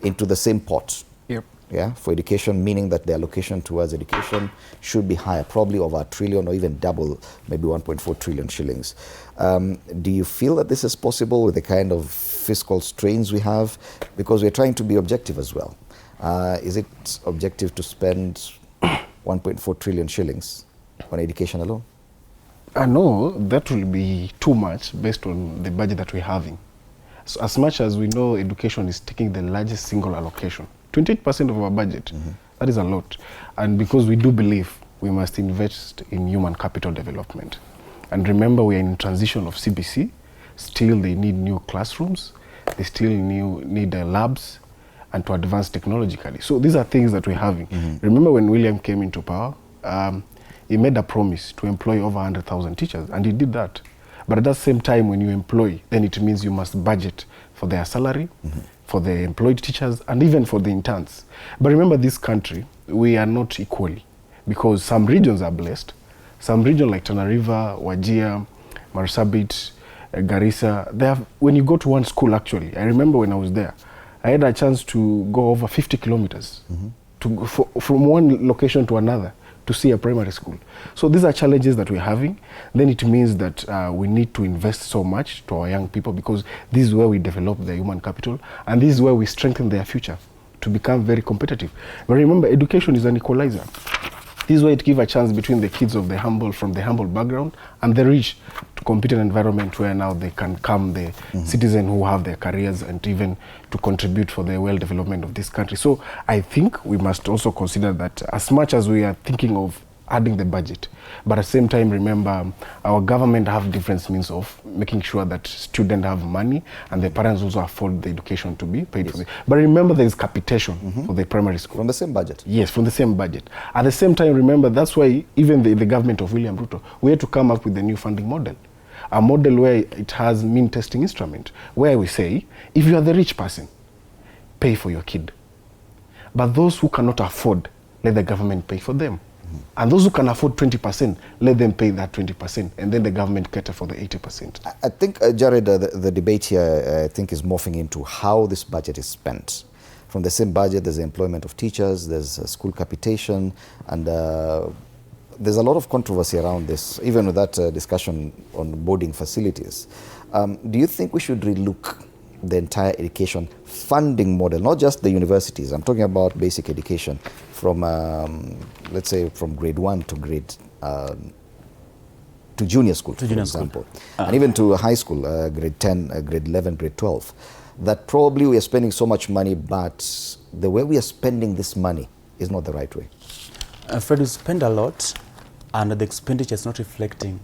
into the same pot. Yep. Yeah, for education, meaning that the allocation towards education should be higher, probably over 1 trillion or even double, maybe 1.4 trillion shillings. Do you feel that this is possible with the kind of fiscal strains we have? Because we're trying to be objective as well. Is it objective to spend 1.4 trillion shillings on education alone? No, that will be too much based on the budget that we're having. So as much as we know education is taking the largest single allocation, 28% of our budget, that is a lot. And because we do believe we must invest in human capital development. And remember, we are in transition of CBC. Still, they need new classrooms. They still need labs and to advance technologically. So these are things that we're having. Remember when William came into power, he made a promise to employ over 100,000 teachers, and he did that. But at that same time, when you employ, then it means you must budget for their salary, for the employed teachers, and even for the interns. But remember, this country, we are not equally, because some regions are blessed. Some regions like Tana River, Wajir, Marsabit, Garissa, they have, when you go to one school, actually, I remember when I was there, I had a chance to go over 50 kilometers from one location to another to see a primary school. So these are challenges that we're having. Then it means that we need to invest so much to our young people, because this is where we develop their human capital, and this is where we strengthen their future to become very competitive. But remember, education is an equalizer. This is where it gives a chance between the kids of the humble, from the humble background, and the rich to compete in an environment where now they can come the citizens who have their careers and even to contribute for the well development of this country. So I think we must also consider that as much as we are thinking of adding the budget, but at the same time, remember, our government have different means of making sure that students have money and the parents also afford the education to be paid for. But remember, there is capitation for the primary school. From the same budget? Yes, from the same budget. At the same time, remember, that's why even the government of William Ruto, we had to come up with a new funding model. A model where it has mean testing instrument, where we say, if you are the rich person, pay for your kid. But those who cannot afford, let the government pay for them. And those who can afford 20%, let them pay that 20%, and then the government cater for the 80%. I think, Jared, the debate here, I think, is morphing into how this budget is spent. From the same budget, there's the employment of teachers, there's school capitation, and there's a lot of controversy around this, even with that discussion on boarding facilities. Do you think we should relook the entire education funding model, not just the universities? I'm talking about basic education from, let's say, from grade 1 to grade to junior school, for example, and even to high school, grade 10, grade 11, grade 12. That probably we are spending so much money, but the way we are spending this money is not the right way. Fred, we spend a lot, and the expenditure is not reflecting